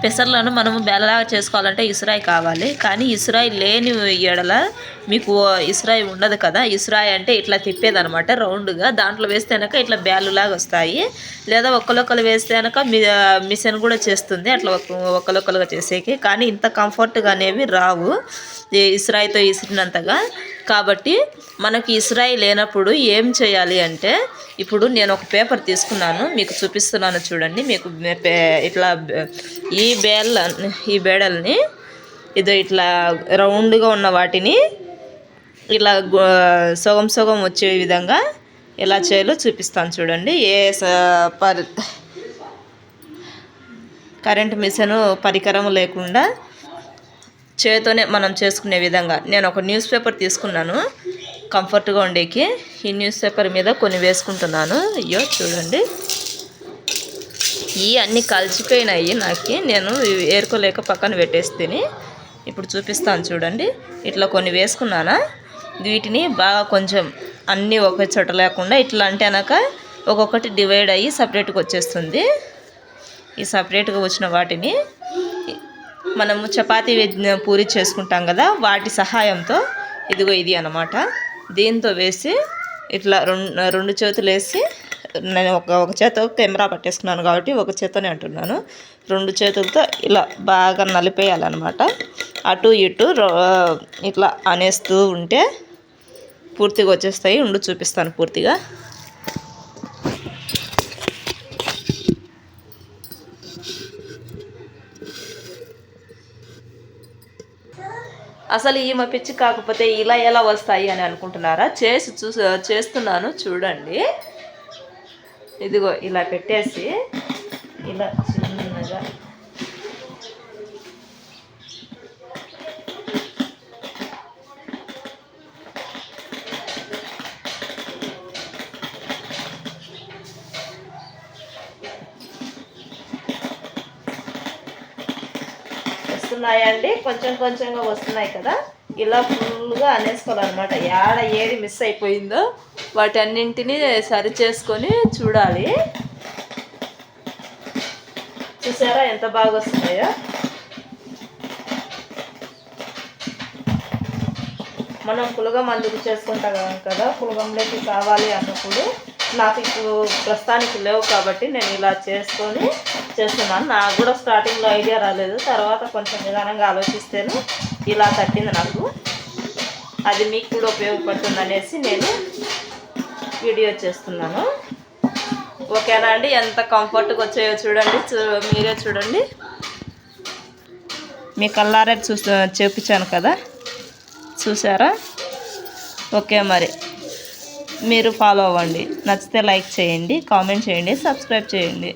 పెసర్లను మనము బేలలాగా చేసుకోవాలంటే ఇసురాయి కావాలి. కానీ ఇసురాయి లేని ఎడల మీకు ఇసురాయి ఉండదు కదా. ఇసురాయి అంటే ఇట్లా తిప్పేదనమాట రౌండ్గా. దాంట్లో వేస్తే కనుక ఇట్లా బ్యాలులాగా వస్తాయి. లేదా ఒక్కలొక్కలు వేస్తే కనుక మిషన్ కూడా చేస్తుంది అట్లా ఒక్కలొక్కలుగా చేసేకి. కానీ ఇంత కంఫర్ట్గా అనేవి రావు ఇసురాయితో ఇసిరినంతగా. కాబట్టి మనకి ఇసురాయి లేనప్పుడు ఏం చేయాలి అంటే, ఇప్పుడు నేను ఒక పేపర్ తీసుకున్నాను, మీకు చూపిస్తున్నాను చూడండి. మీకు ఇట్లా ఈ బేడల్ని ఇదో ఇట్లా రౌండ్గా ఉన్న వాటిని ఇలా సగం సగం వచ్చే విధంగా ఎలా చేయాలో చూపిస్తాను చూడండి. కరెంట్ మిషన్ పరికరం లేకుండా చేతితోనే మనం చేసుకునే విధంగా నేను ఒక న్యూస్ పేపర్ తీసుకున్నాను కంఫర్ట్గా ఉండేకి. ఈ న్యూస్ పేపర్ మీద కొన్ని వేసుకుంటున్నాను. అయ్యో చూడండి, ఈ అన్నీ కలిసిపోయినాయి నాకు. నేను ఏరుకోలేక పక్కన పెట్టేస్తేని ఇప్పుడు చూపిస్తాను చూడండి. ఇట్లా కొన్ని వేసుకున్నానా, వీటిని బాగా కొంచెం అన్నీ ఒక చోట లేకుండా ఇట్లా అంటే అనక ఒక్కొక్కటి డివైడ్ అయ్యి సపరేట్గా వచ్చేస్తుంది. ఈ సపరేట్గా వచ్చిన వాటిని మనము చపాతీ పూరి చేసుకుంటాం కదా, వాటి సహాయంతో ఇదిగో ఇది అన్నమాట. దీంతో వేసి ఇట్లా రెండు చేతులు వేసి, నేను ఒక చేత కెమెరా పట్టేసుకున్నాను కాబట్టి ఒక చేతనే అంటున్నాను, రెండు చేతులతో ఇలా బాగా నలిపేయాలన్నమాట. అటు ఇటు ఇట్లా అనేస్తూ ఉంటే పూర్తిగా వచ్చేస్తాయి. చూపిస్తాను పూర్తిగా. అసలు ఈమె పిచ్చి కాకపోతే ఇలా ఎలా వస్తాయి అని అనుకుంటున్నారా? చేస్తున్నాను చూడండి. ఇదిగో ఇలా పెట్టేసి ఇలా చిన్నగా వస్తున్నాయండి, కొంచెం కొంచెంగా వస్తున్నాయి కదా. ఇలా ఫుల్గా అనేసుకోవాలన్నమాట. ఏది మిస్ అయిపోయిందో వాటి అన్నింటినీ సరి చేసుకొని చూడాలి. చూసారా ఎంత బాగా వస్తున్నాయో. మనం పులగం అందుకు చేసుకుంటాం కదా, పులగంలోకి కావాలి అన్నప్పుడు నాకు ఇప్పుడు ప్రస్తుతానికి లేవు కాబట్టి నేను ఇలా చేసుకొని చేస్తున్నాను. నాకు కూడా స్టార్టింగ్లో ఐడియా రాలేదు, తర్వాత కొంచెం నిదానంగా ఆలోచిస్తేనే ఇలా తట్టింది నాకు. అది మీకు కూడా ఉపయోగపడుతుంది అనేసి నేను వీడియో చేస్తున్నాను. ఓకేనా అండి? ఎంత కంఫర్ట్గా వచ్చాయో చూడండి, మీరే చూడండి. మీ కల్లారే చూపించాను కదా, చూసారా? ఓకే, మరి మీరు ఫాలో అవ్వండి. నచ్చితే లైక్ చేయండి, కామెంట్ చేయండి, సబ్స్క్రైబ్ చేయండి.